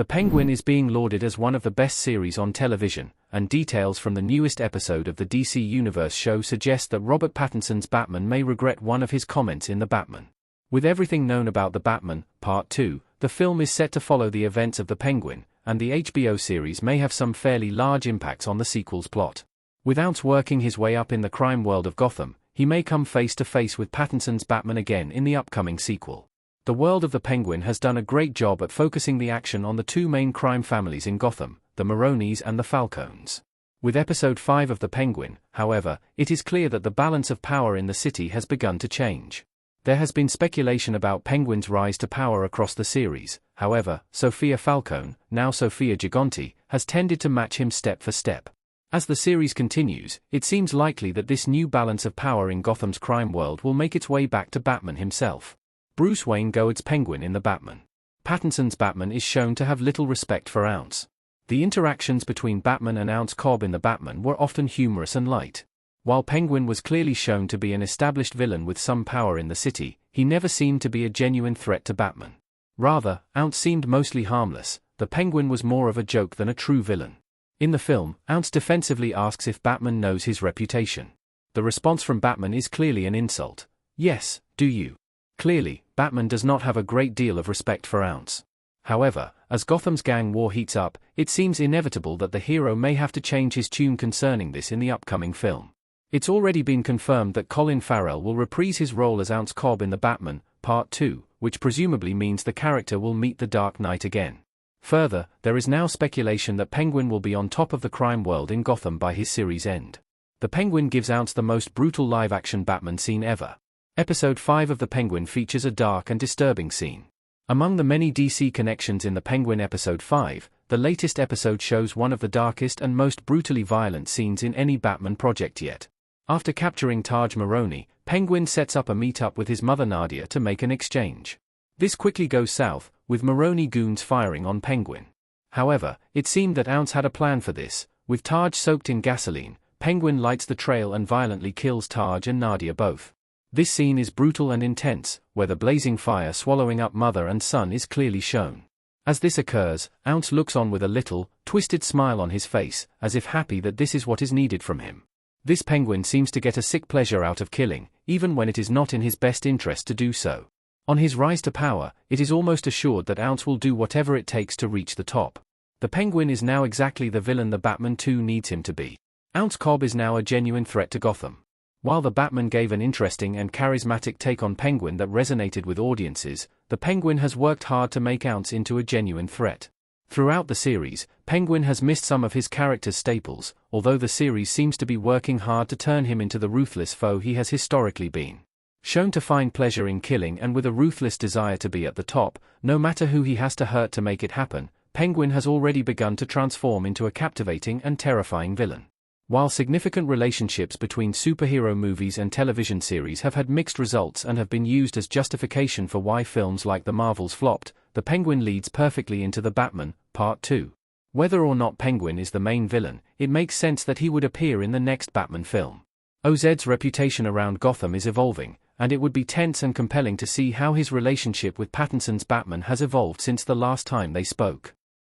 The Penguin is being lauded as one of the best series on television, and details from the newest episode of the DC Universe show suggest that Robert Pattinson's Batman may regret one of his comments in The Batman. With everything known about The Batman, Part 2, the film is set to follow the events of The Penguin, and the HBO series may have some fairly large impacts on the sequel's plot. With Ounce working his way up in the crime world of Gotham, he may come face to face with Pattinson's Batman again in the upcoming sequel. The world of The Penguin has done a great job at focusing the action on the two main crime families in Gotham, the Maronis and the Falcones. With Episode 5 of The Penguin, however, it is clear that the balance of power in the city has begun to change. There has been speculation about Penguin's rise to power across the series, however, Sophia Falcone, now Sophia Gigante, has tended to match him step for step. As the series continues, it seems likely that this new balance of power in Gotham's crime world will make its way back to Batman himself. Bruce Wayne goads Penguin in The Batman. Pattinson's Batman is shown to have little respect for Ounce. The interactions between Batman and Ounce Cobb in The Batman were often humorous and light. While Penguin was clearly shown to be an established villain with some power in the city, he never seemed to be a genuine threat to Batman. Rather, Ounce seemed mostly harmless. The Penguin was more of a joke than a true villain. In the film, Ounce defensively asks if Batman knows his reputation. The response from Batman is clearly an insult. Yes, do you? Clearly, Batman does not have a great deal of respect for Ounce. However, as Gotham's gang war heats up, it seems inevitable that the hero may have to change his tune concerning this in the upcoming film. It's already been confirmed that Colin Farrell will reprise his role as Ounce Cobb in The Batman, Part 2, which presumably means the character will meet the Dark Knight again. Further, there is now speculation that Penguin will be on top of the crime world in Gotham by his series' end. The Penguin gives Ounce the most brutal live-action Batman scene ever. Episode 5 of The Penguin features a dark and disturbing scene. Among the many DC connections in The Penguin Episode 5, the latest episode shows one of the darkest and most brutally violent scenes in any Batman project yet. After capturing Taj Maroni, Penguin sets up a meet-up with his mother Nadia to make an exchange. This quickly goes south, with Maroni goons firing on Penguin. However, it seemed that Ounce had a plan for this. With Taj soaked in gasoline, Penguin lights the trail and violently kills Taj and Nadia both. This scene is brutal and intense, where the blazing fire swallowing up mother and son is clearly shown. As this occurs, Ounce looks on with a little, twisted smile on his face, as if happy that this is what is needed from him. This Penguin seems to get a sick pleasure out of killing, even when it is not in his best interest to do so. On his rise to power, it is almost assured that Ounce will do whatever it takes to reach the top. The Penguin is now exactly the villain the Batman 2 needs him to be. Ounce Cobb is now a genuine threat to Gotham. While The Batman gave an interesting and charismatic take on Penguin that resonated with audiences, the Penguin has worked hard to make Ounce into a genuine threat. Throughout the series, Penguin has missed some of his character's staples, although the series seems to be working hard to turn him into the ruthless foe he has historically been. Shown to find pleasure in killing and with a ruthless desire to be at the top, no matter who he has to hurt to make it happen, Penguin has already begun to transform into a captivating and terrifying villain. While significant relationships between superhero movies and television series have had mixed results and have been used as justification for why films like The Marvels flopped, the Penguin leads perfectly into The Batman, Part 2. Whether or not Penguin is the main villain, it makes sense that he would appear in the next Batman film. OZ's reputation around Gotham is evolving, and it would be tense and compelling to see how his relationship with Pattinson's Batman has evolved since the last time they spoke.